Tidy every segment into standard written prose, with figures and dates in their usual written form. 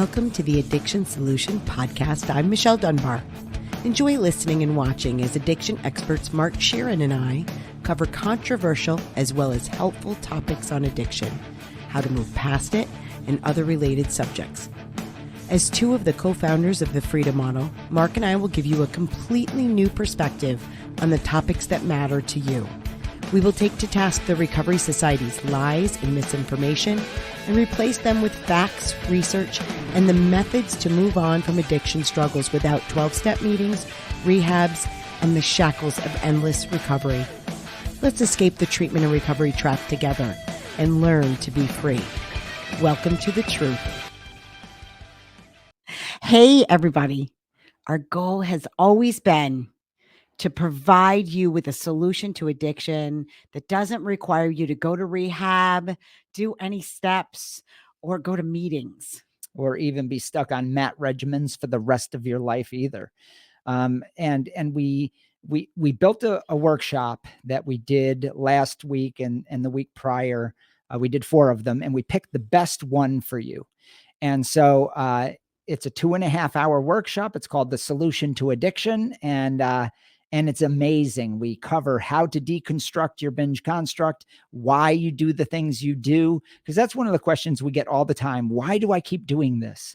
Welcome to the Addiction Solution Podcast. I'm Michelle Dunbar. Enjoy listening and watching as addiction experts Mark Sheeran and I cover controversial as well as helpful topics on addiction, how to move past it, and other related subjects. As two of the co-founders of the Freedom Model, Mark and I will give you a completely new perspective on the topics that matter to you. We will take to task the Recovery Society's lies and misinformation and replace them with facts, research, and the methods to move on from addiction struggles without 12-step meetings, rehabs, and the shackles of endless recovery. Let's escape the treatment and recovery trap together and learn to be free. Welcome to the truth. Hey, everybody. Our goal has always been to provide you with a solution to addiction that doesn't require you to go to rehab, do any steps, or go to meetings. Or even be stuck on MAT regimens for the rest of your life either. And we built a workshop that we did last week and the week prior. We did 4 of them, and we picked the best one for you. And so it's a 2.5-hour workshop. It's called The Solution to Addiction. And it's amazing. We cover how to deconstruct your binge construct, why you do the things you do, because that's one of the questions we get all the time. Why do I keep doing this?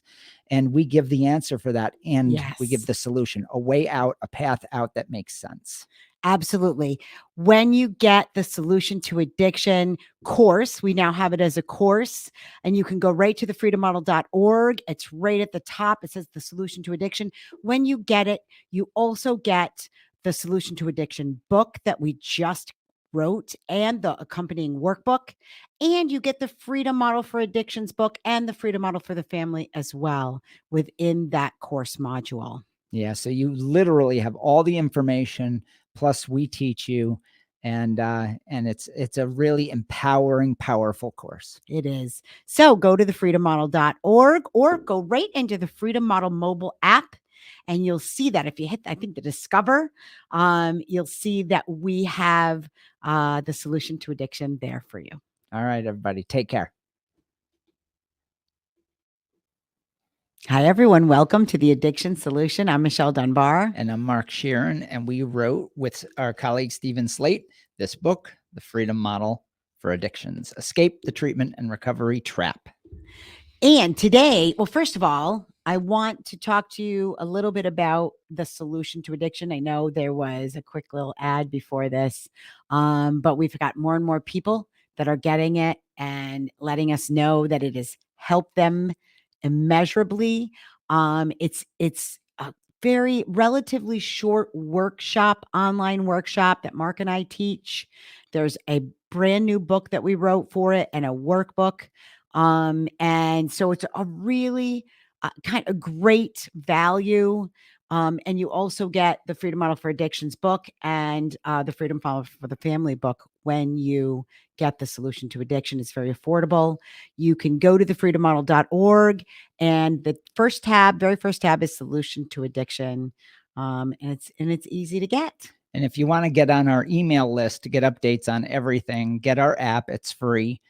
And we give the answer for that. And we give the solution, a way out, a path out that makes sense. Absolutely. When you get the Solution to Addiction course, we now have it as a course, and you can go right to thefreedommodel.org. It's right at the top. It says the Solution to Addiction. When you get it, you also get the Solution to Addiction book that we just wrote and the accompanying workbook. And you get the Freedom Model for Addictions book and the Freedom Model for the Family as well within that course module. Yeah. So you literally have all the information, plus we teach you. And it's a really empowering, powerful course. It is. So go to thefreedommodel.org or go right into the Freedom Model mobile app. And you'll see that if you hit, I think, the Discover, you'll see that we have the Solution to Addiction there for you. All right, everybody. Take care. Hi, everyone. Welcome to the Addiction Solution. I'm Michelle Dunbar. And I'm Mark Sheeran. And we wrote with our colleague, Stephen Slate, this book, The Freedom Model for Addictions, Escape the Treatment and Recovery Trap. And today, well, first of all, I want to talk to you a little bit about the Solution to Addiction. I know there was a quick little ad before this, but we've got more and more people that are getting it and letting us know that it has helped them immeasurably. It's a very relatively short workshop, online workshop that Mark and I teach. There's a brand new book that we wrote for it and a workbook. And so it's a really kind of great value. And you also get the Freedom Model for Addictions book and the Freedom Model for the Family book when you get the Solution to Addiction. It's very affordable. You can go to thefreedommodel.org, and the very first tab is Solution to Addiction. And it's easy to get. And if you want to get on our email list to get updates on everything, get our app. It's free.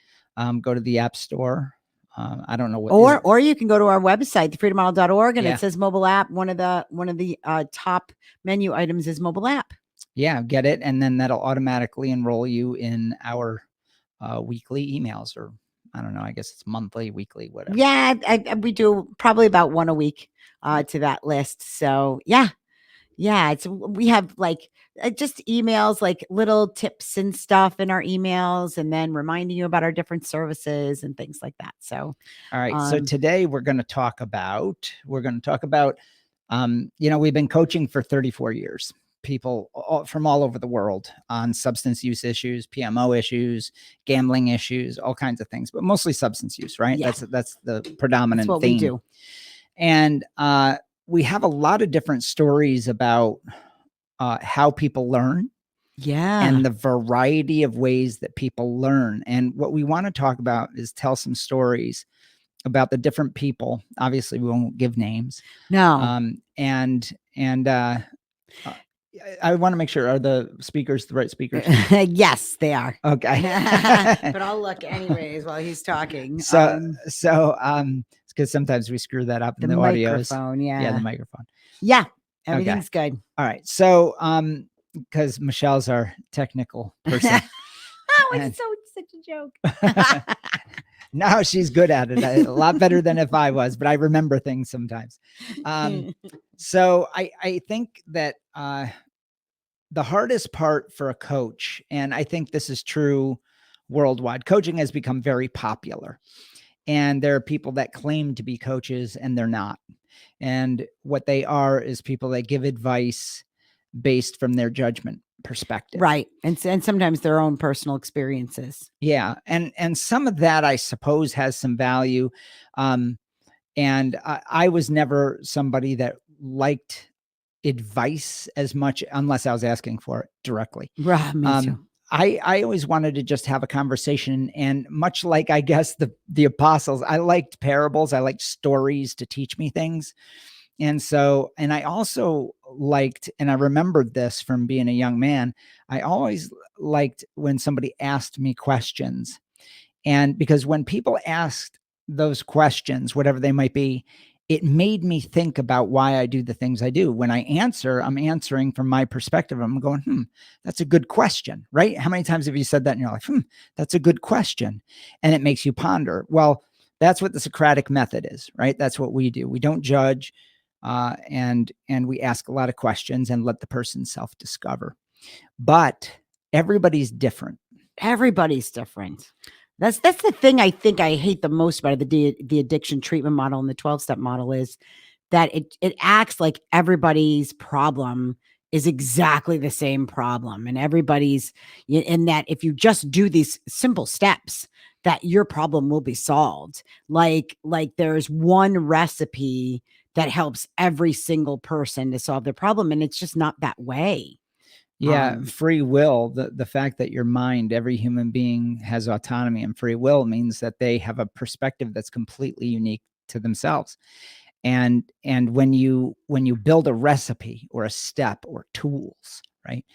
Go to the App Store. I don't know what. Or you can go to our website, thefreedommodel.org, and it says mobile app. One of the top menu items is mobile app. Yeah, get it, and then that'll automatically enroll you in our weekly emails, or I don't know. I guess it's monthly, weekly, whatever. Yeah, we do probably about one a week to that list. So yeah. We have like just emails, like little tips and stuff in our emails, and then reminding you about our different services and things like that. So, all right. So today we're going to talk about, we've been coaching for 34 years, people from all over the world on substance use issues, PMO issues, gambling issues, all kinds of things, but mostly substance use, right? Yeah. That's the predominant what theme. we do. And, we have a lot of different stories about how people learn. Yeah. And the variety of ways that people learn. And what we want to talk about is tell some stories about the different people. Obviously, we won't give names. No. I want to make sure, are the speakers the right speakers? Yes, they are. Okay. But I'll look anyways while he's talking. So because sometimes we screw that up in The the audios. microphone, Yeah, the yeah. microphone. Yeah, Okay. everything's good. All right. So, because Michelle's our technical person, Oh, and it's such a joke. now she's good at it, a lot better than if I was, but I remember things sometimes. So I think that the hardest part for a coach, and I think this is true worldwide, coaching has become very popular. And there are people that claim to be coaches and they're not. And what they are is people that give advice based from their judgment perspective. Right. And sometimes their own personal experiences. Yeah. And some of that, I suppose, has some value. And I was never somebody that liked advice as much unless I was asking for it directly. Right, me too. I always wanted to just have a conversation, and much like, I guess, the apostles, I liked parables. I liked stories to teach me things. And so, and I also liked, and I remembered this from being a young man, I always liked when somebody asked me questions. And because when people asked those questions, whatever they might be, it made me think about why I do the things I do. When I answer, I'm answering from my perspective. I'm going, that's a good question, right? How many times have you said that in your life? That's a good question. And it makes you ponder. Well, that's what the Socratic method is, right? That's what we do. We don't judge, and we ask a lot of questions and let the person self-discover. But everybody's different. Everybody's different. That's the thing I think I hate the most about the addiction treatment model and the 12-step model is that it acts like everybody's problem is exactly the same problem, and everybody's in that if you just do these simple steps that your problem will be solved. Like there's one recipe that helps every single person to solve their problem, and it's just not that way. Yeah, free will, the fact that your mind, every human being has autonomy and free will, means that they have a perspective that's completely unique to themselves. And when you build a recipe or a step or tools, right,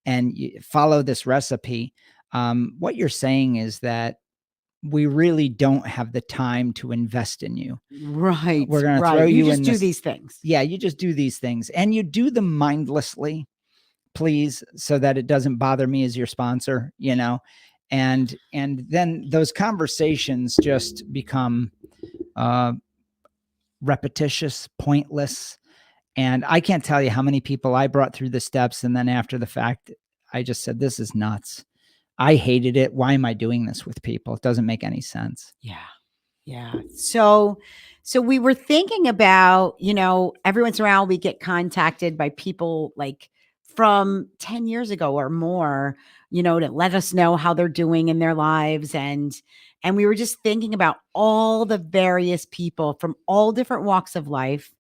and you follow this recipe, what you're saying is that we really don't have the time to invest in you. Right. We're going to Right. throw You you just in do this. these things. Yeah, you just do these things, and you do them mindlessly, please, so that it doesn't bother me as your sponsor, and then those conversations just become repetitious, pointless. And I can't tell you how many people I brought through the steps, and then after the fact, I just said, this is nuts. I hated it. Why am I doing this with people? It doesn't make any sense. Yeah. Yeah. So we were thinking about, every once in a while we get contacted by people like from 10 years ago or more, to let us know how they're doing in their lives. And we were just thinking about all the various people from all different walks of life.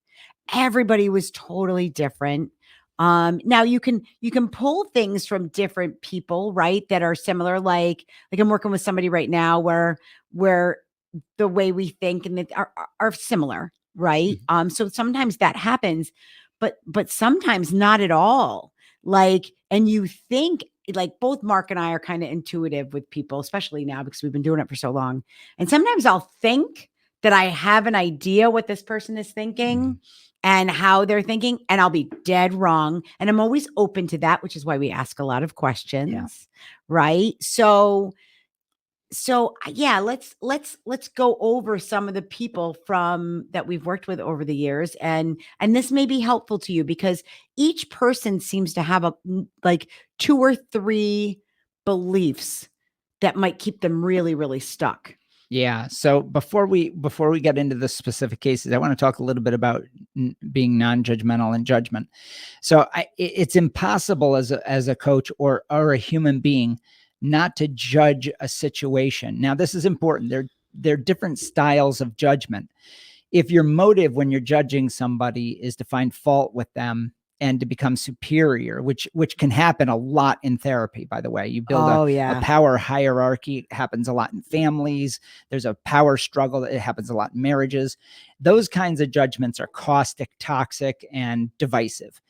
Everybody was totally different. Now you can pull things from different people, right? That are similar. Like I'm working with somebody right now where the way we think and that are similar, right? So sometimes that happens, but sometimes not at all. Like, and you think like both Mark and I are kind of intuitive with people, especially now because we've been doing it for so long. And sometimes I'll think that I have an idea what this person is thinking and how they're thinking, and I'll be dead wrong. And I'm always open to that, which is why we ask a lot of questions, right? So yeah, let's go over some of the people from that we've worked with over the years, and this may be helpful to you because each person seems to have like 2 or 3 beliefs that might keep them really, really stuck. Yeah. So before we get into the specific cases, I want to talk a little bit about being non-judgmental and judgment. So it's impossible as a coach or a human being not to judge a situation. Now, this is important. There are different styles of judgment. If your motive when you're judging somebody is to find fault with them and to become superior, which can happen a lot in therapy, by the way. You build a power hierarchy. It happens a lot in families. There's a power struggle. It happens a lot in marriages. Those kinds of judgments are caustic, toxic, and divisive.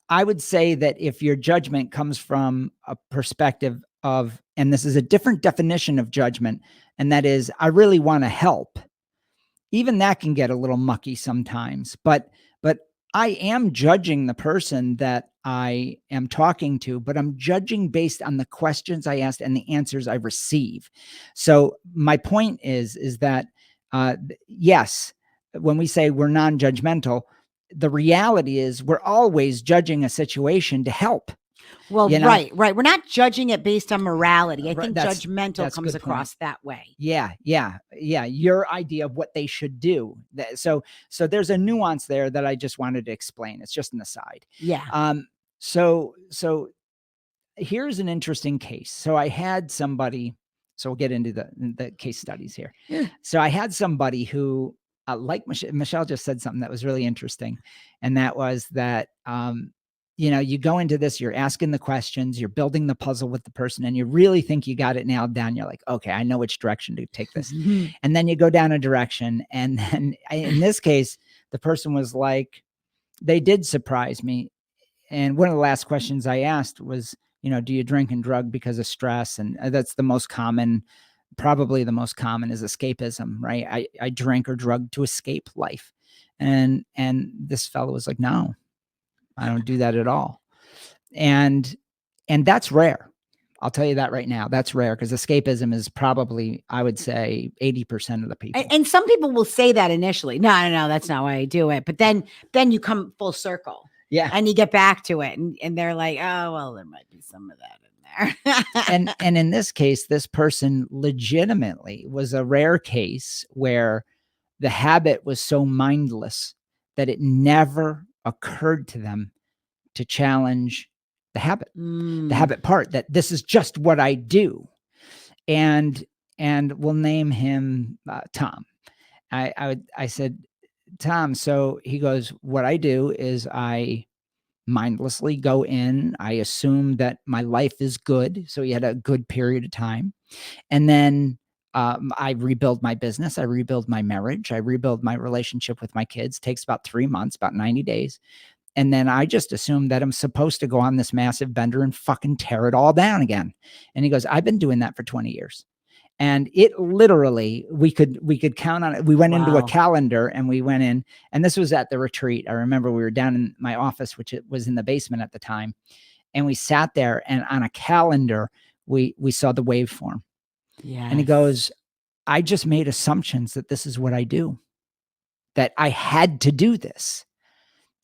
I would say that if your judgment comes from a perspective of, and this is a different definition of judgment, and that is, I really want to help. even that can get a little mucky sometimes. But I am judging the person that I am talking to, but I'm judging based on the questions I asked and the answers I receive. So my point is that yes, when we say we're non-judgmental, the reality is we're always judging a situation to help. Well, You know, right. We're not judging it based on morality. I think that's judgmental a comes good point. across that way. Yeah. Your idea of what they should do. So there's a nuance there that I just wanted to explain. It's just an aside. Yeah. So here's an interesting case. So I had somebody. So we'll get into the case studies here. Yeah. So I had somebody who, like Michelle just said something that was really interesting, and that was that you go into this, you're asking the questions, you're building the puzzle with the person, and you really think you got it nailed down. You're like, okay, I know which direction to take this. And then you go down a direction. And then in this case, the person was like, they did surprise me. And one of the last questions I asked was, do you drink and drug because of stress? And that's the most common, probably the most common is escapism, right? I drink or drug to escape life. And this fellow was like, no, I don't do that at all. And that's rare. I'll tell you that right now. That's rare because escapism is probably, I would say, 80% of the people. And some people will say that initially. No, that's not why I do it. But then you come full circle. Yeah. And you get back to it. And they're like, oh, well, there might be some of that in there. and in this case, this person legitimately was a rare case where the habit was so mindless that it never occurred to them to challenge the habit, the habit part, that this is just what I do. And we'll name him Tom. I said, Tom, so he goes, what I do is I mindlessly go in. I assume that my life is good. So he had a good period of time. And then I rebuild my business. I rebuild my marriage. I rebuild my relationship with my kids. Takes about 3 months, about 90 days. And then I just assumed that I'm supposed to go on this massive bender and fucking tear it all down again. And he goes, I've been doing that for 20 years. And it literally, we could count on it. We went into a calendar and we went in, and this was at the retreat. I remember we were down in my office, which it was in the basement at the time. And we sat there, and on a calendar, we saw the waveform. Yeah. And he goes, I just made assumptions that this is what I do, that I had to do this.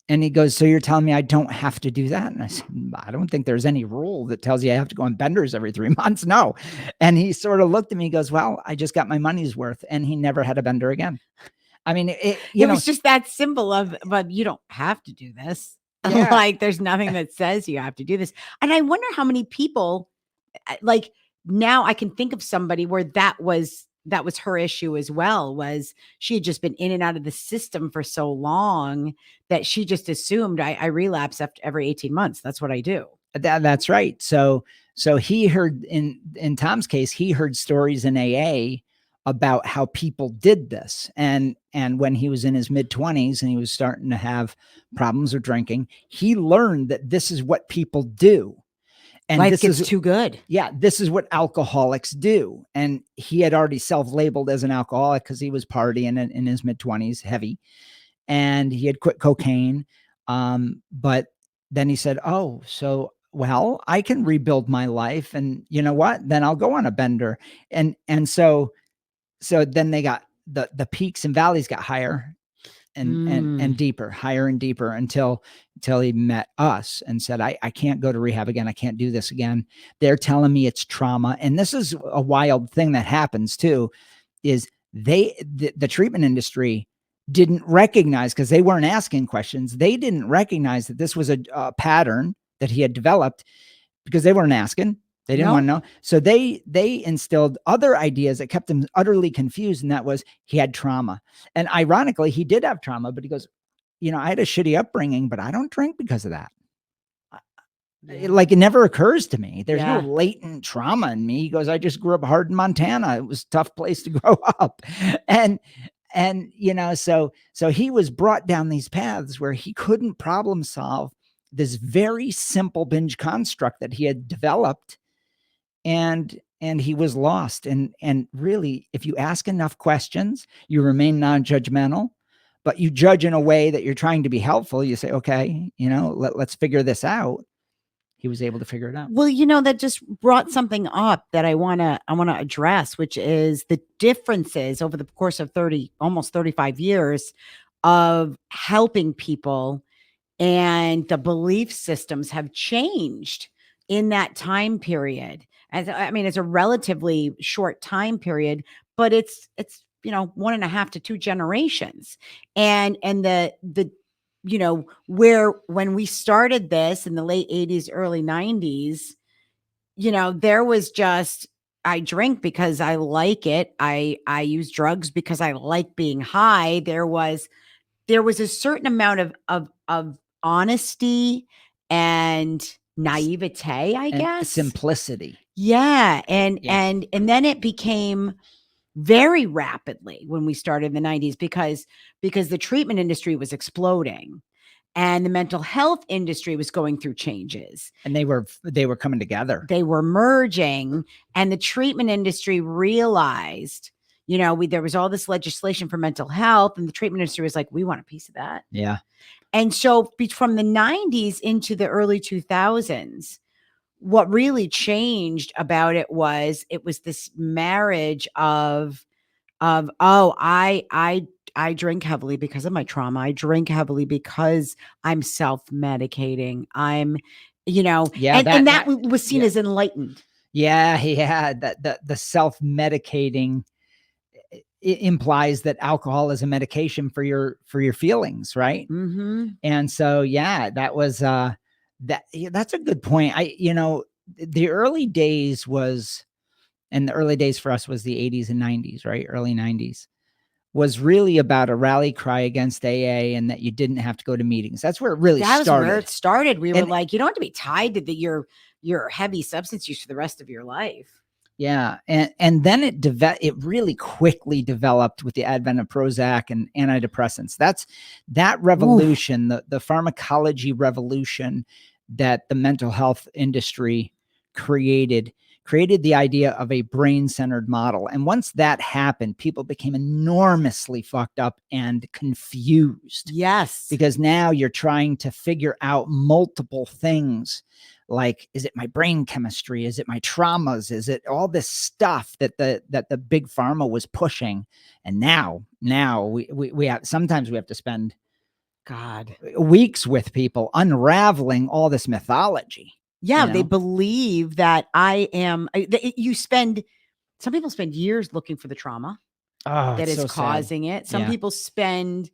And he goes, so you're telling me I don't have to do that? And I said, I don't think there's any rule that tells you I have to go on benders every 3 months. No. And he sort of looked at me, he goes, well, I just got my money's worth. And he never had a bender again. I mean, it was just that simple but you don't have to do this. Yeah. Like there's nothing that says you have to do this. And I wonder how many people, like now I can think of somebody where that was her issue as well, was she had just been in and out of the system for so long that she just assumed I relapse after every 18 months. That's what I do. That's right. So he heard in Tom's case, he heard stories in AA about how people did this. And when he was in his mid-20s and he was starting to have problems with drinking, he learned that this is what people do. And life gets too good. Yeah, this is what alcoholics do. And he had already self-labeled as an alcoholic because he was partying in his mid-20s, heavy. And he had quit cocaine. But then he said, oh, so, well, I can rebuild my life. And you know what? Then I'll go on a bender. And so then they got the peaks and valleys got higher and deeper, higher and deeper until he met us and said, I can't go to rehab again. I can't do this again. They're telling me it's trauma. And this is a wild thing that happens too, is the treatment industry didn't recognize, because they weren't asking questions. They didn't recognize that this was a pattern that he had developed because they weren't asking. They didn't want to know. So they instilled other ideas that kept him utterly confused. And that was, he had trauma. And ironically, he did have trauma, but he goes, I had a shitty upbringing, but I don't drink because of that. Yeah. Like, it never occurs to me. There's no latent trauma in me. He goes, I just grew up hard in Montana. It was a tough place to grow up. And so he was brought down these paths where he couldn't problem solve this very simple binge construct that he had developed. And and he was lost. And really, if you ask enough questions, you remain non-judgmental, but you judge in a way that you're trying to be helpful. You say, okay, let's figure this out. He was able to figure it out. Well, that just brought something up that I want to address, which is the differences over the course of 30, almost 35 years of helping people, and the belief systems have changed in that time period. As I mean, it's a relatively short time period, but it's 1.5 to 2 generations. And where when we started this in the late 80s, early 90s, there was just, I drink because I like it. I use drugs because I like being high. There was a certain amount of honesty and naivete, I And guess. simplicity. Yeah. And Yeah. and then it became very rapidly when we started in the 90s, because the treatment industry was exploding and the mental health industry was going through changes. And they were coming together. They were merging, and the treatment industry realized, there was all this legislation for mental health, and the treatment industry was like, we want a piece of that. Yeah. And so from the 90s into the early 2000s, what really changed about it was this marriage of oh, I drink heavily because of my trauma. I drink heavily because I'm self-medicating. I'm, Yeah, and that was seen yeah. as enlightened. Yeah. That the self-medicating implies that alcohol is a medication for your feelings, right? Mm-hmm. And so, yeah, that's a good point. The early days and the early days for us was the 80s and 90s, right? Early 90s was really about a rally cry against AA, and that you didn't have to go to meetings. That's where it really That was started. where it started. We were And like, you don't have to be tied to your heavy substance use for the rest of your life. yeah, and then it really quickly developed with the advent of Prozac and antidepressants. That revolution, the pharmacology revolution that the mental health industry created the idea of a brain-centered model. And once that happened, people became enormously fucked up and confused. Yes. Because now you're trying to figure out multiple things. Like, is it my brain chemistry? Is it my traumas? Is it all this stuff that the big pharma was pushing? And now we have, sometimes we have to spend weeks with people unraveling all this mythology. Yeah, they believe that some people spend years looking for the trauma that is causing it. Some people spend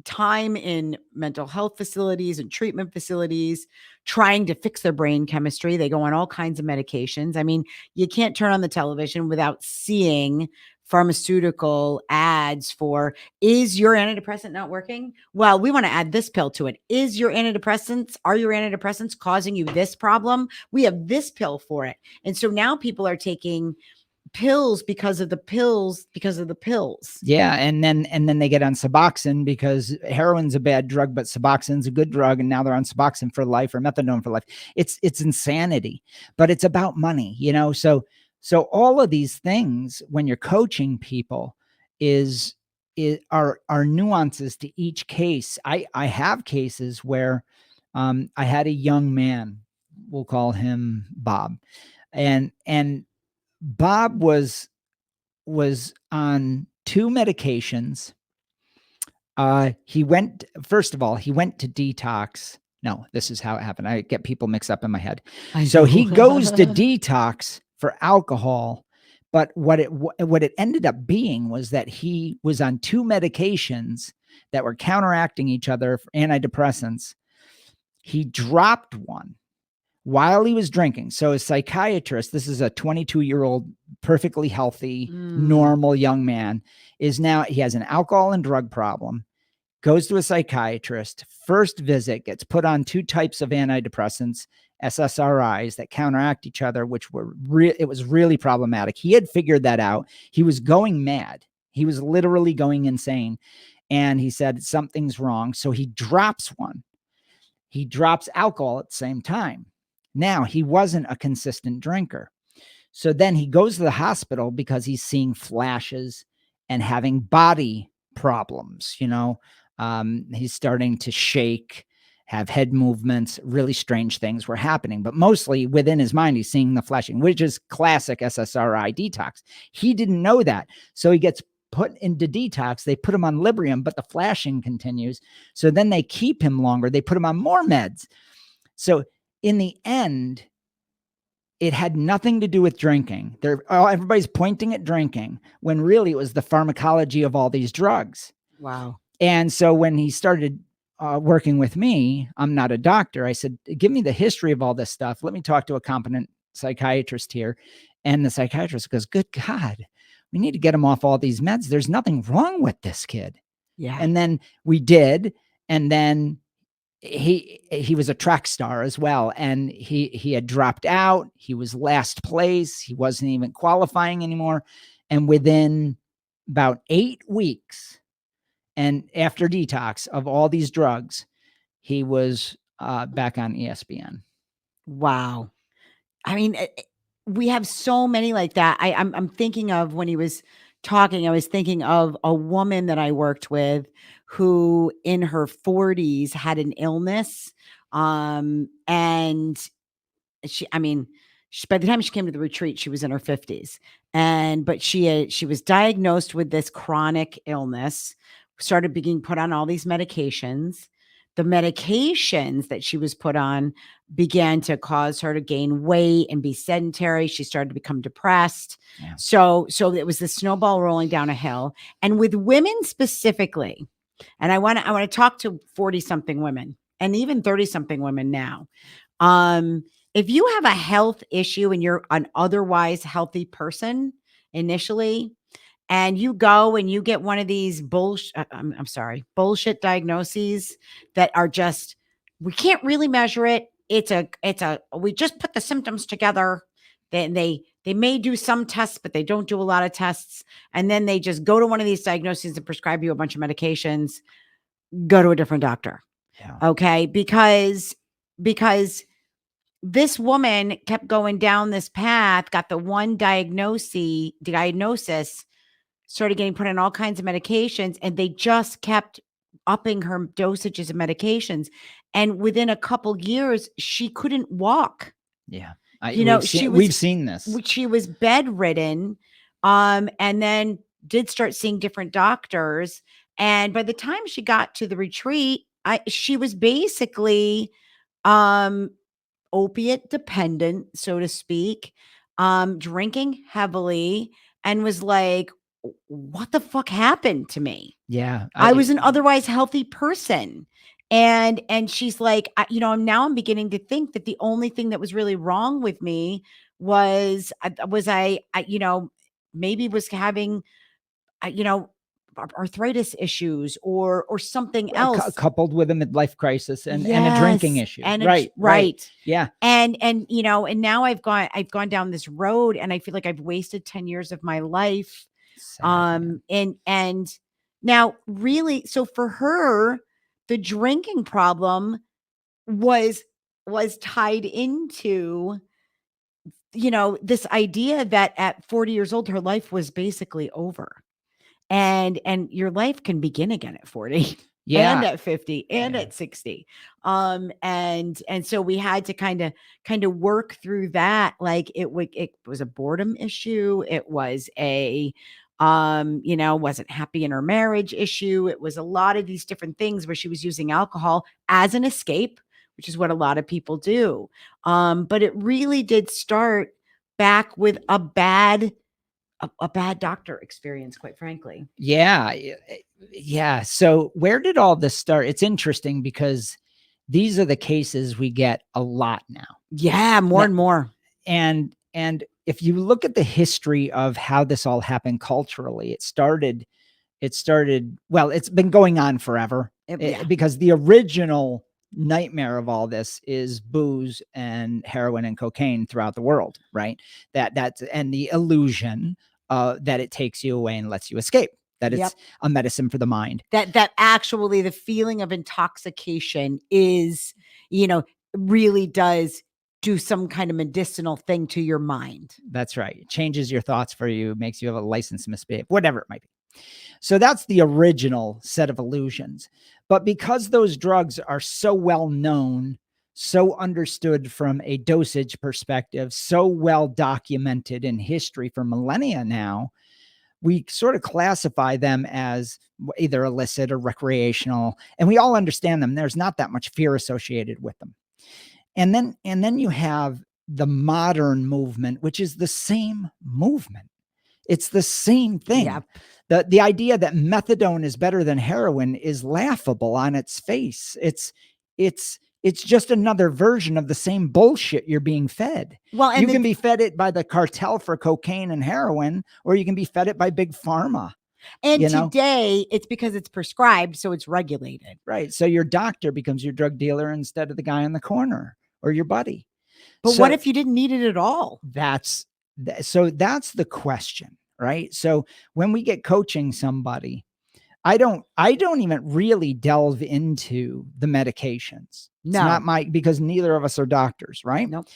time in mental health facilities and treatment facilities trying to fix their brain chemistry. They go on all kinds of medications. I mean, you can't turn on the television without seeing pharmaceutical ads for, is your antidepressant not working? Well, we want to add this pill to it. Are your antidepressants causing you this problem? We have this pill for it. And so now people are taking pills because of the pills. Yeah, and then they get on Suboxone because heroin's a bad drug, but Suboxone's a good drug, and now they're on Suboxone for life or methadone for life. It's insanity, but it's about money, So all of these things, when you're coaching people, are nuances to each case. I have cases where I had a young man, we'll call him Bob, and Bob was on 2 medications. First of all, he went to detox. No, this is how it happened. I get people mixed up in my head. So he goes to detox for alcohol, but what it ended up being was that he was on 2 medications that were counteracting each other for antidepressants. He dropped one while he was drinking. So a psychiatrist, this is a 22-year-old, perfectly healthy, normal young man, he has an alcohol and drug problem, goes to a psychiatrist, first visit, gets put on 2 types of antidepressants, SSRIs, that counteract each other, which it was really problematic. He had figured that out. He was going mad. He was literally going insane. And he said, something's wrong. So he drops one. He drops alcohol at the same time. Now, he wasn't a consistent drinker. So then he goes to the hospital because he's seeing flashes and having body problems. He's starting to shake, have head movements, really strange things were happening. But mostly within his mind, he's seeing the flashing, which is classic SSRI detox. He didn't know that. So he gets put into detox. They put him on Librium, but the flashing continues. So then they keep him longer. They put him on more meds. So in the end, it had nothing to do with drinking. Everybody's pointing at drinking when really it was the pharmacology of all these drugs. Wow. And so when he started working with me, I'm not a doctor. I said, give me the history of all this stuff. Let me talk to a competent psychiatrist here. And the psychiatrist goes, good God, we need to get him off all these meds. There's nothing wrong with this kid. Yeah. And then we did. And then he was a track star as well. And he had dropped out. He was last place. He wasn't even qualifying anymore. And within about 8 weeks, and after detox of all these drugs, he was back on ESPN. Wow. I mean, we have so many like that. I'm thinking of when he was talking, I was thinking of a woman that I worked with who in her 40s had an illness. And by the time she came to the retreat, she was in her 50s. But she was diagnosed with this chronic illness, started being put on all these medications. The medications that she was put on began to cause her to gain weight and be sedentary. She started to become depressed. Yeah. So it was the snowball rolling down a hill. And with women specifically, and I want to talk to 40-something women and even 30-something women now. If you have a health issue and you're an otherwise healthy person initially, and you go and you get one of these bullshit diagnoses that are just, we can't really measure it. We just put the symptoms together. Then they may do some tests, but they don't do a lot of tests. And then they just go to one of these diagnoses and prescribe you a bunch of medications. Go to a different doctor. Yeah. Okay. Because this woman kept going down this path, got the one diagnosis, started getting put on all kinds of medications, and they just kept upping her dosages of medications. And within a couple years, she couldn't walk. Yeah. We've seen this. She was bedridden, and then did start seeing different doctors. And by the time she got to the retreat, she was basically opiate dependent, so to speak, drinking heavily, and was like, what the fuck happened to me? Yeah. I was an otherwise healthy person. And she's like, now I'm beginning to think that the only thing that was really wrong with me was maybe was having, arthritis issues or something else. Coupled with a midlife crisis and a drinking issue. Right. Yeah. And now I've gone down this road, and I feel like I've wasted 10 years of my life. Sad, and now really, so for her, the drinking problem was tied into, this idea that at 40 years old, her life was basically over. And your life can begin again at 40. Yeah. And at 50 and at 60. And so we had to kind of work through that. Like it was a boredom issue. It was a, wasn't happy in her marriage issue. It was a lot of these different things where she was using alcohol as an escape, which is what a lot of people do. But it really did start back with a bad doctor experience, quite frankly. Yeah. Yeah. So where did all this start? It's interesting because these are the cases we get a lot now. Yeah, more and more. And if you look at the history of how this all happened culturally, it started, well, it's been going on forever. Because the original nightmare of all this is booze and heroin and cocaine throughout the world, right? And the illusion that it takes you away and lets you escape, that it's a medicine for the mind. That actually the feeling of intoxication is, really does do some kind of medicinal thing to your mind. That's right. It changes your thoughts for you, makes you have a license to misbehave, whatever it might be. So that's the original set of illusions. But because those drugs are so well known, so understood from a dosage perspective, so well documented in history for millennia now, we sort of classify them as either illicit or recreational, and we all understand them. There's not that much fear associated with them. And then you have the modern movement, which is the same movement. It's the same thing. Yep. The idea that methadone is better than heroin is laughable on its face. It's just another version of the same bullshit you're being fed. Well, and you can be fed it by the cartel for cocaine and heroin, or you can be fed it by big pharma. And today it's because it's prescribed, so it's regulated. Right. So your doctor becomes your drug dealer instead of the guy in the corner or your buddy. But what if you didn't need it at all? That's the question, right? So when we get coaching somebody, I don't even really delve into the medications. It's not because neither of us are doctors, right? Nope.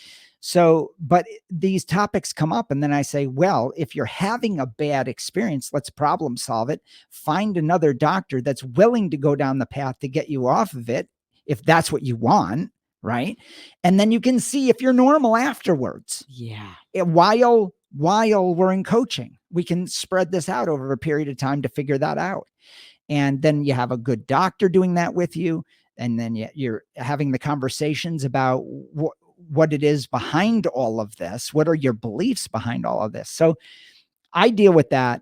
So, but these topics come up, and then I say, well, if you're having a bad experience, let's problem solve it. Find another doctor that's willing to go down the path to get you off of it, if that's what you want, right? And then you can see if you're normal afterwards. Yeah. While we're in coaching, we can spread this out over a period of time to figure that out. And then you have a good doctor doing that with you. And then you're having the conversations about what it is behind all of this. What are your beliefs behind all of this? So I deal with that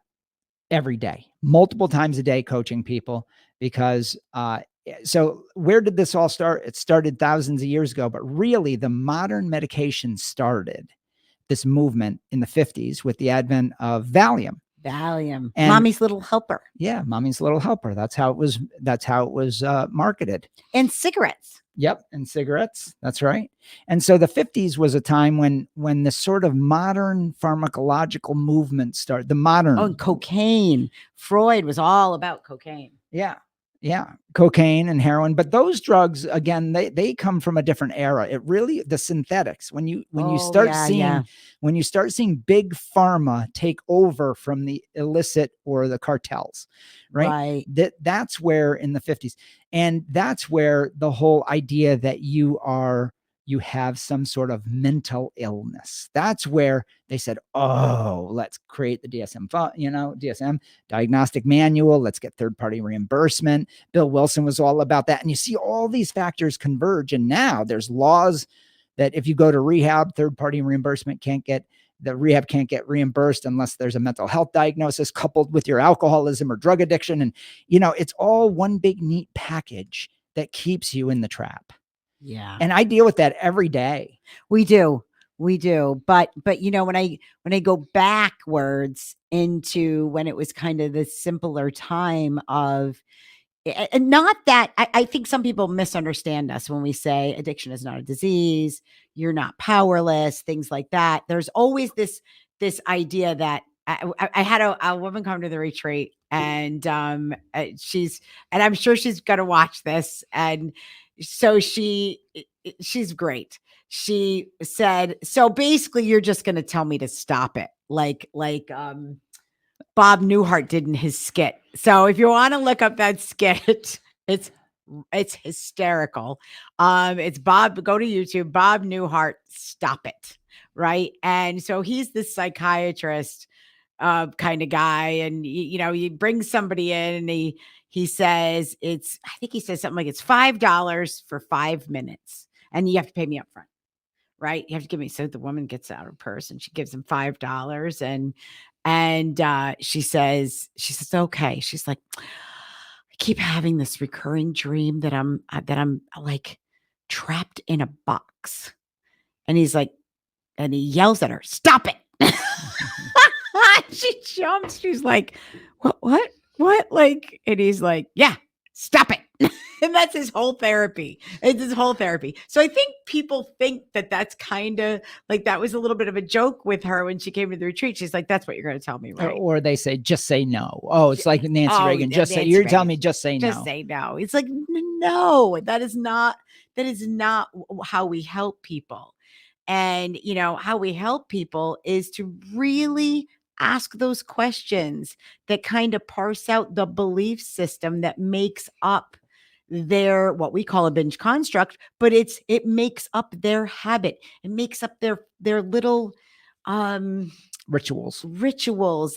every day, multiple times a day, coaching people, because so where did this all start? It started thousands of years ago, but really the modern medication started this movement in the 50s with the advent of Valium. And Mommy's Little Helper. Yeah, Mommy's Little Helper. That's how it was marketed. And cigarettes. Yep, and cigarettes. That's right. And so the 50s was a time when this sort of modern pharmacological movement started. The modern and cocaine. Freud was all about cocaine. Yeah, cocaine and heroin, but those drugs, again, they come from a different era. The synthetics, when you start seeing big pharma take over from the illicit or the cartels, right? That's where in the 50s, and that's where the whole idea that you have some sort of mental illness. That's where they said, oh, let's create the DSM diagnostic manual. Let's get third-party reimbursement. Bill Wilson was all about that. And you see all these factors converge. And now there's laws that if you go to rehab, third-party reimbursement can't get reimbursed unless there's a mental health diagnosis coupled with your alcoholism or drug addiction. And, it's all one big neat package that keeps you in the trap. Yeah. And I deal with that every day. We do. But when I go backwards into when it was kind of the simpler time of, and not that I think some people misunderstand us when we say addiction is not a disease, you're not powerless, things like that. There's always this idea that I had a woman come to the retreat, and and I'm sure she's going to watch this. And so she's great. She said, so basically you're just going to tell me to stop it. Like Bob Newhart did in his skit. So if you want to look up that skit, it's hysterical. It's Bob, go to YouTube, Bob Newhart, Stop It. Right. And so he's this psychiatrist kind of guy. And, he brings somebody in, and he says I think he says something like it's $5 for 5 minutes, and you have to pay me up front. Right. You have to give me. So the woman gets out her purse and she gives him $5, and she says, okay. She's like, I keep having this recurring dream that I'm like trapped in a box. And he's like, and he yells at her, stop it. She jumps. She's like, what? Like, and he's like, yeah, stop it. And that's his whole therapy. It's his whole therapy. So I think people think that that's kind of like, that was a little bit of a joke with her when she came to the retreat. She's like, that's what you're going to tell me, right? Or they say, just say no. Oh, it's like Nancy Reagan. You're telling me, just say no. Just say no. It's like, no, that is not how we help people. And, how we help people is to really ask those questions that kind of parse out the belief system that makes up their what we call a binge construct, but it makes up their habit. It makes up their little um rituals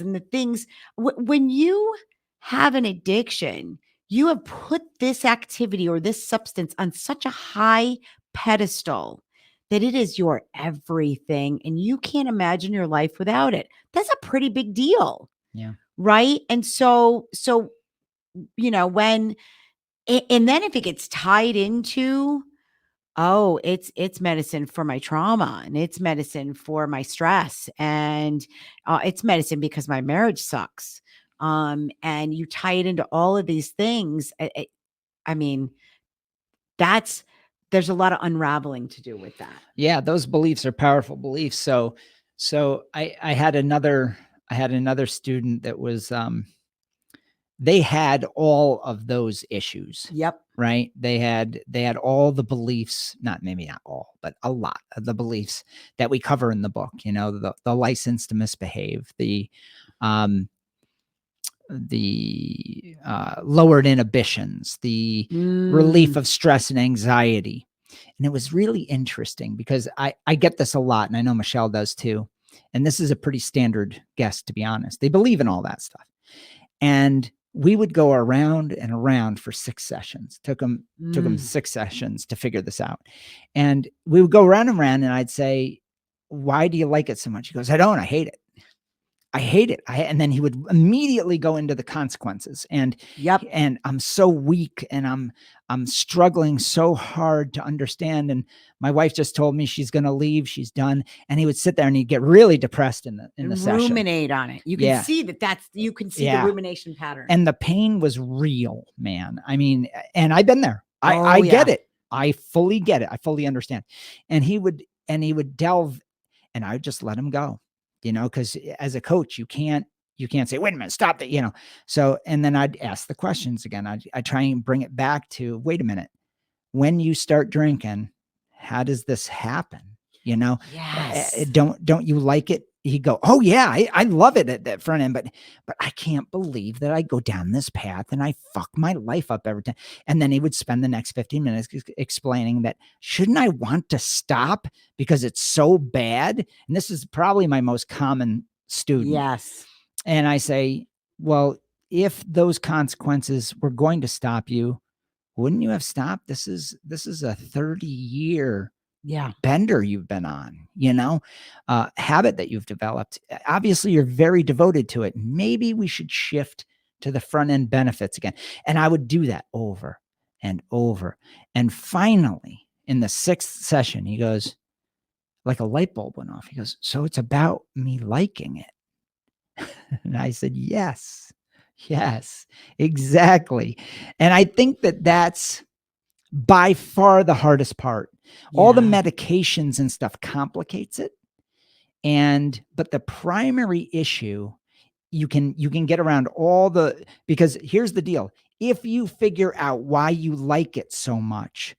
and the things. When you have an addiction, you have put this activity or this substance on such a high pedestal that it is your everything and you can't imagine your life without it. That's a pretty big deal. Yeah. Right. And so, when, and then if it gets tied into, oh, it's medicine for my trauma, and it's medicine for my stress, and it's medicine because my marriage sucks. And you tie it into all of these things. I mean, that's there's a lot of unraveling to do with that. Yeah, those beliefs are powerful beliefs. So I had another student that was they had all of those issues. Yep. Right? They had all the beliefs, maybe not all, but a lot of the beliefs that we cover in the book, the license to misbehave, the lowered inhibitions, the relief of stress and anxiety. And it was really interesting because I get this a lot, and I know Michelle does too. And this is a pretty standard guest, to be honest. They believe in all that stuff. And we would go around and around for 6 sessions. Took them 6 sessions to figure this out. And we would go around and around, and I'd say, why do you like it so much? He goes, I hate it. I hate it. And then he would immediately go into the consequences. And I'm so weak, and I'm struggling so hard to understand. And my wife just told me she's going to leave. She's done. And he would sit there and he'd get really depressed in the session. Ruminate on it. You can see you can see the rumination pattern. And the pain was real, man. I mean, and I've been there. I get it. I fully get it. I fully understand. And he would delve, and I would just let him go. Because as a coach, you can't say, wait a minute, stop that, So, and then I'd ask the questions again. I'd try and bring it back to, wait a minute, when you start drinking, how does this happen? Yes. Don't you like it? He'd go, oh yeah, I love it at that front end, but I can't believe that I go down this path and I fuck my life up every time. And then he would spend the next 15 minutes explaining that, shouldn't I want to stop because it's so bad? And this is probably my most common student. Yes. And I say, well, if those consequences were going to stop you, wouldn't you have stopped? This is a 30-year bender you've been on, habit that you've developed. Obviously, you're very devoted to it. Maybe we should shift to the front end benefits again. And I would do that over and over. And finally, in the 6th session, he goes, like a light bulb went off. He goes, so it's about me liking it. And I said, yes, exactly. And I think that that's by far the hardest part. All the medications and stuff complicates it. But the primary issue, you can get around because here's the deal. If you figure out why you like it so much,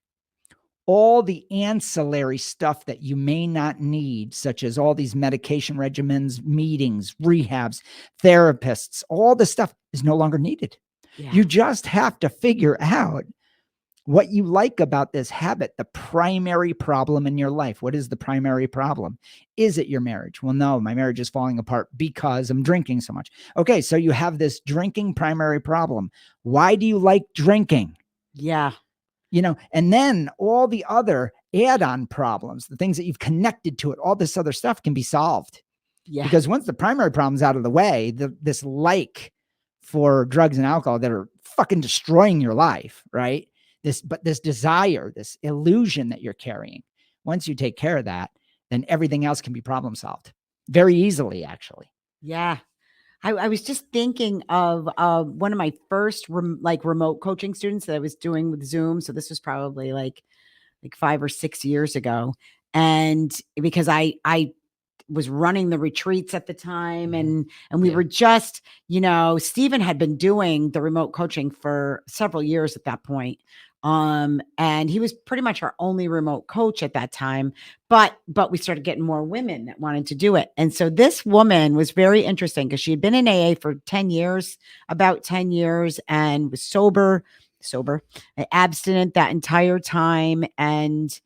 all the ancillary stuff that you may not need, such as all these medication regimens, meetings, rehabs, therapists, all the stuff is no longer needed. You just have to figure out what you like about this habit, the primary problem in your life. What is the primary problem? Is it your marriage? Well, no, my marriage is falling apart because I'm drinking so much. Okay, so you have this drinking primary problem. Why do you like drinking? Yeah. And then all the other add-on problems, the things that you've connected to it, all this other stuff can be solved. Yeah. Because once the primary problem's out of the way, this like for drugs and alcohol that are fucking destroying your life, right? This desire, this illusion that you're carrying, once you take care of that, then everything else can be problem solved very easily, actually. Yeah. I was just thinking of one of my first remote coaching students that I was doing with Zoom. So this was probably like 5 or 6 years ago. And because I was running the retreats at the time, and we were just, Stephen had been doing the remote coaching for several years at that point. And he was pretty much our only remote coach at that time. But we started getting more women that wanted to do it. And so this woman was very interesting because she had been in AA for 10 years, about 10 years, and was sober, abstinent that entire time. And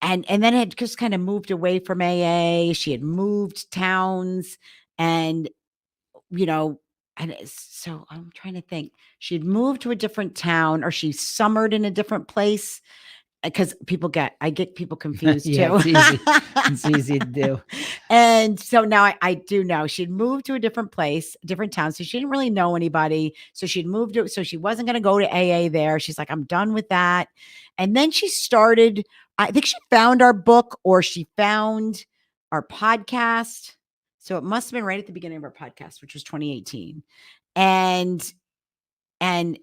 then had just kind of moved away from AA. She had moved towns, and you know, so I'm trying to think. She'd moved to a different town, or she summered in a different place, because I get people confused Yeah, too. it's easy. It's easy to do. And so now I do know she'd moved to a different place, different town. So she didn't really know anybody. So she'd moved to, so she wasn't going to go to AA there. She's like, I'm done with that. And then she started, I think she found our book, or she found our podcast. So it must have been right at the beginning of our podcast, which was 2018. And, and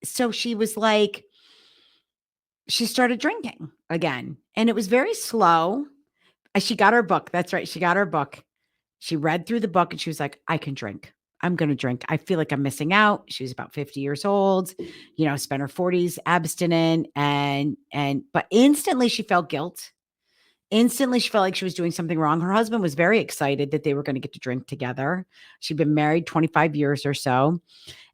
so she was like, she started drinking again, and it was very slow. She got her book. That's right. She got her book. She read through the book and she was like, I can drink. I'm going to drink. I feel like I'm missing out. She was about 50 years old, spent her 40s abstinent, but instantly she felt guilt. Instantly she felt like she was doing something wrong. Her husband was very excited that they were going to get to drink together. She'd been married 25 years or so.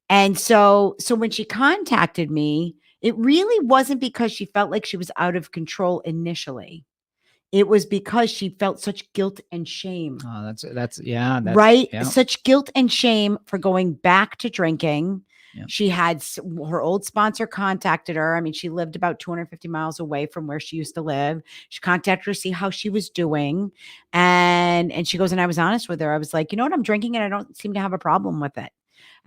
And so when she contacted me, it really wasn't because she felt like she was out of control initially. It was because she felt such guilt and shame. Oh, yeah, Right? yeah. Such guilt and shame for going back to drinking. Yeah. She had her old sponsor contacted her. I mean, she lived about 250 miles away from where she used to live. She contacted her to see how she was doing. And she goes, and I was honest with her. I was like, you know what? I'm drinking and I don't seem to have a problem with it.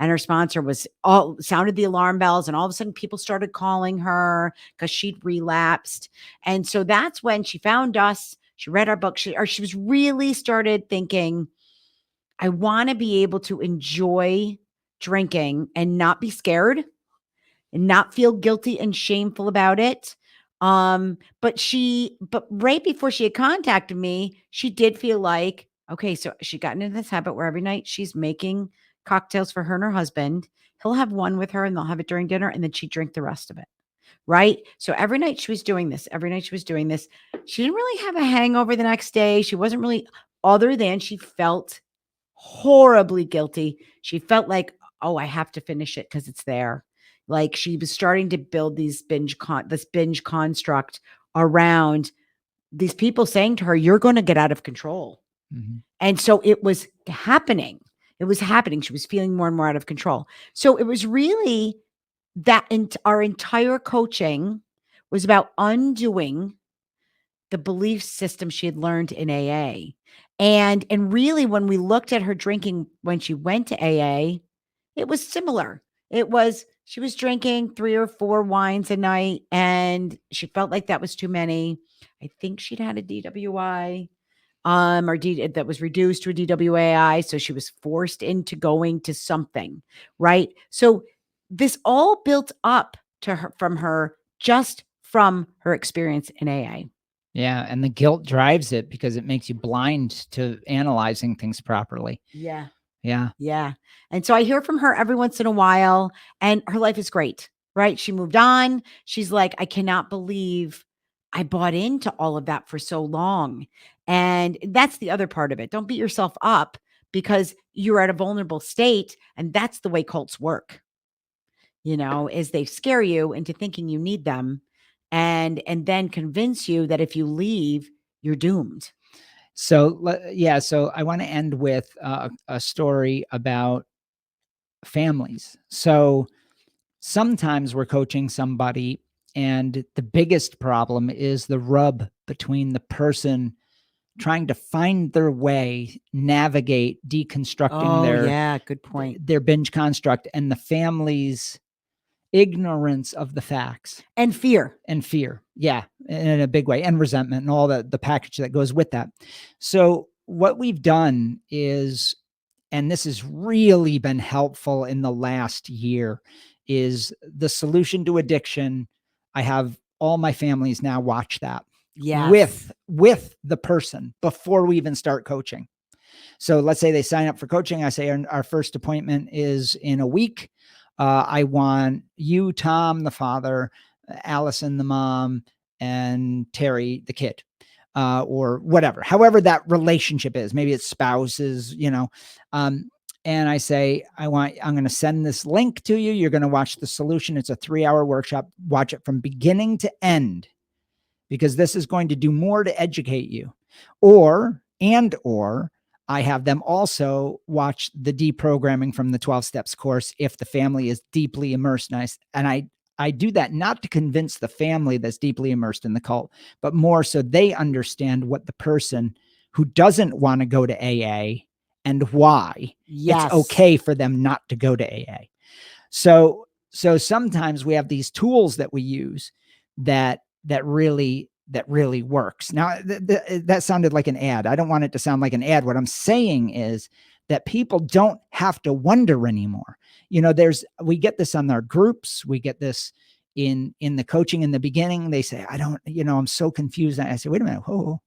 And her sponsor was all sounded the alarm bells, and all of a sudden people started calling her because she'd relapsed. And so that's when she found us. She read our book. She was really started thinking, I want to be able to enjoy drinking and not be scared and not feel guilty and shameful about it. But right before she had contacted me, she did feel like, okay, so she got into this habit where every night she's making cocktails for her and her husband. He'll have one with her and they'll have it during dinner, and then she'd drink the rest of it. Right. So every night she was doing this. Every night she was doing this. She didn't really have a hangover the next day. She wasn't really, other than she felt horribly guilty. She felt like, oh, I have to finish it because it's there. Like she was starting to build this binge construct around these people saying to her, you're going to get out of control. Mm-hmm. And so it was happening. It was happening. She was feeling more and more out of control. So it was really that our entire coaching was about undoing the belief system she had learned in AA. And really, when we looked at her drinking when she went to AA, it was similar. It was, she was drinking 3 or 4 wines a night, and she felt like that was too many. I think she'd had a DWI, that was reduced to a DWAI. So she was forced into going to something, right? So this all built up to her just from her experience in AA. Yeah, and the guilt drives it because it makes you blind to analyzing things properly. Yeah. Yeah. Yeah. And so I hear from her every once in a while, and her life is great, right? She moved on. She's like, I cannot believe I bought into all of that for so long. And that's the other part of it. Don't beat yourself up because you're at a vulnerable state, and that's the way cults work. Is they scare you into thinking you need them, and then convince you that if you leave, you're doomed. So, yeah. So I want to end with a story about families. So sometimes we're coaching somebody, and the biggest problem is the rub between the person trying to find their way, navigate, deconstructing good point. their binge construct, and the family's ignorance of the facts and fear. Yeah, in a big way, and resentment and all the package that goes with that. So what we've done is, and this has really been helpful in the last year, is the solution to addiction. I have all my families now watch that. Yes. With the person before we even start coaching. So let's say they sign up for coaching. I say our first appointment is in a week. I want you, Tom, the father, Allison, the mom, and Terry, the kid, or whatever, however that relationship is. Maybe it's spouses, and I say, I'm going to send this link to you. You're going to watch the solution. It's a 3-hour workshop. Watch it from beginning to end, because this is going to do more to educate you. Or I have them also watch the deprogramming from the 12 steps course if the family is deeply immersed. And I do that not to convince the family that's deeply immersed in the cult, but more so they understand what the person who doesn't want to go to AA and why Yes. it's okay for them not to go to AA. So sometimes we have these tools that we use that really works. Now that sounded like an ad. I don't want it to sound like an ad. What I'm saying is that people don't have to wonder anymore. We get this on our groups. We get this in the coaching in the beginning. They say, I'm so confused. I say, wait a minute. Whoa,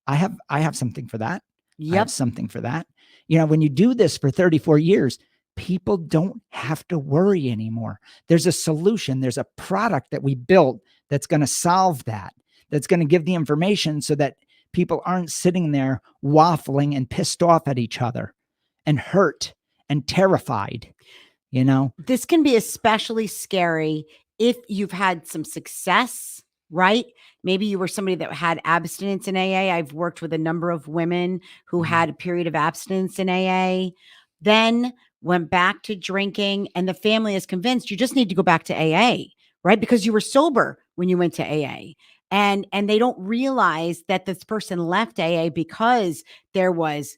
I have something for that. I have Yep. something for that. When you do this for 34 years, people don't have to worry anymore. There's a solution. There's a product that we built that's going to solve that, that's going to give the information so that people aren't sitting there waffling and pissed off at each other and hurt and terrified. This can be especially scary if you've had some success, right? Maybe you were somebody that had abstinence in AA. I've worked with a number of women who had a period of abstinence in AA, then went back to drinking, and the family is convinced you just need to go back to AA, right? Because you were sober when you went to AA. And they don't realize that this person left AA because there was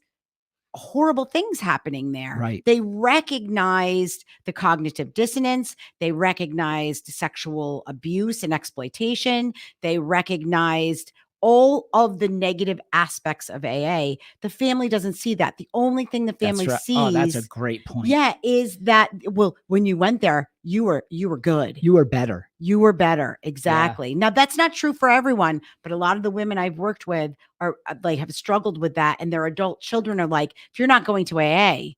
horrible things happening there. Right. They recognized the cognitive dissonance. They recognized sexual abuse and exploitation. They recognized all of the negative aspects of AA. The family doesn't see that. The only thing the family sees, oh, that's a great point. Yeah, is that, well, when you went there, you were good. You were better. You were better. Exactly. Yeah. Now that's not true for everyone, but a lot of the women I've worked with are like have struggled with that. And their adult children are like, if you're not going to AA,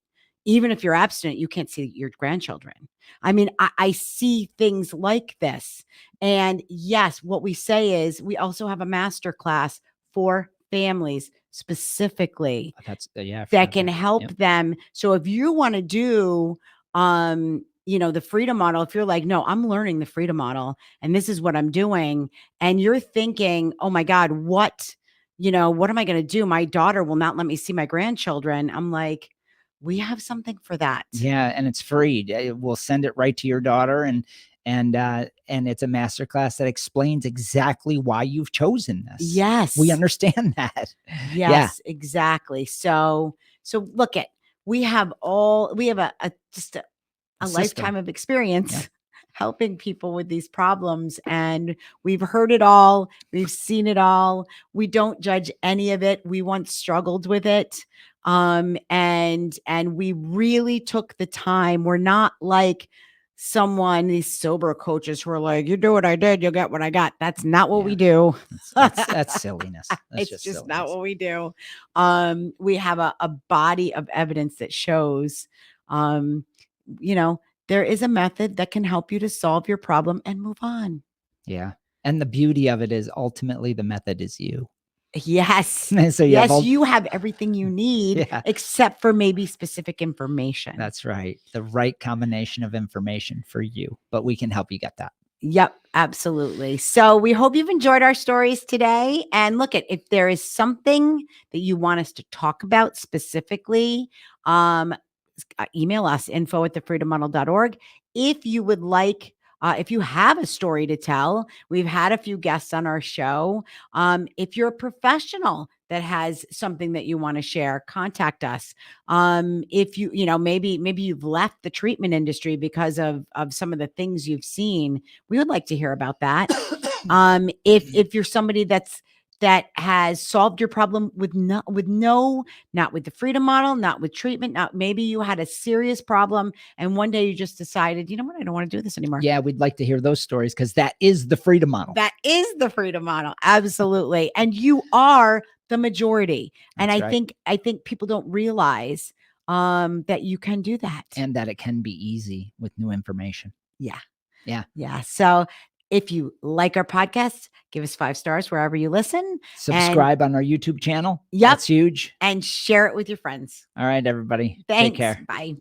even if you're abstinent, you can't see your grandchildren. I mean, I see things like this. And yes, what we say is we also have a master class for families specifically that can help them. So if you want to do, the freedom model, if you're like, no, I'm learning the freedom model and this is what I'm doing. And you're thinking, oh my God, what am I going to do? My daughter will not let me see my grandchildren. I'm like, we have something for that. Yeah. And it's free. We'll send it right to your daughter, and it's a masterclass that explains exactly why you've chosen this. Yes. We understand that. Yes, yeah. Exactly. So look we have just a lifetime of experience helping people with these problems. And we've heard it all. We've seen it all. We don't judge any of it. We once struggled with it. And we really took the time. We're not like these sober coaches who are like, you do what I did, you'll get what I got. That's not what we do. That's silliness. It's just silliness. Not what we do. We have a body of evidence that shows, there is a method that can help you to solve your problem and move on. Yeah. And the beauty of it is ultimately the method is you. Yes. So you have everything you need except for maybe specific information. That's right. The right combination of information for you, but we can help you get that. Yep, absolutely. So we hope you've enjoyed our stories today. And look, if there is something that you want us to talk about specifically, email us info@thefreedommodel.org. If you would like, if you have a story to tell, we've had a few guests on our show. If you're a professional that has something that you want to share, contact us. If maybe you've left the treatment industry because of some of the things you've seen, we would like to hear about that. If you're somebody that has solved your problem not with the freedom model, not with treatment. Not maybe you had a serious problem and one day you just decided, you know what, I don't want to do this anymore. Yeah, we'd like to hear those stories because that is the freedom model. That is the freedom model. Absolutely. And you are the majority. And I think people don't realize that you can do that. And that it can be easy with new information. Yeah. Yeah. Yeah. So If you like our podcast, give us 5 stars wherever you listen. Subscribe on our YouTube channel. Yep. That's huge. And share it with your friends. All right, everybody. Thanks. Take care. Bye.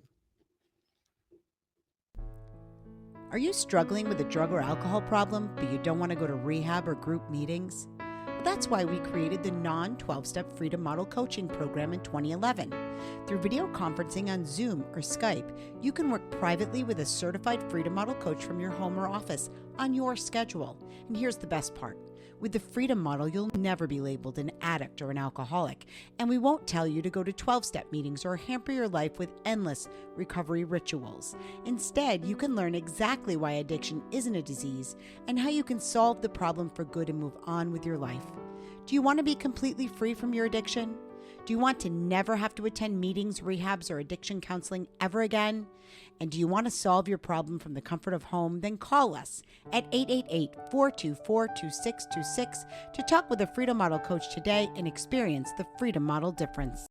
Are you struggling with a drug or alcohol problem, but you don't want to go to rehab or group meetings? Well, that's why we created the non-12-step Freedom Model Coaching Program in 2011. Through video conferencing on Zoom or Skype, you can work privately with a certified Freedom Model coach from your home or office on your schedule. And here's the best part. With the Freedom Model, you'll never be labeled an addict or an alcoholic, and we won't tell you to go to 12-step meetings or hamper your life with endless recovery rituals. Instead, you can learn exactly why addiction isn't a disease and how you can solve the problem for good and move on with your life. Do you want to be completely free from your addiction? Do you want to never have to attend meetings, rehabs, or addiction counseling ever again? And do you want to solve your problem from the comfort of home? Then call us at 888-424-2626 to talk with a Freedom Model coach today and experience the Freedom Model difference.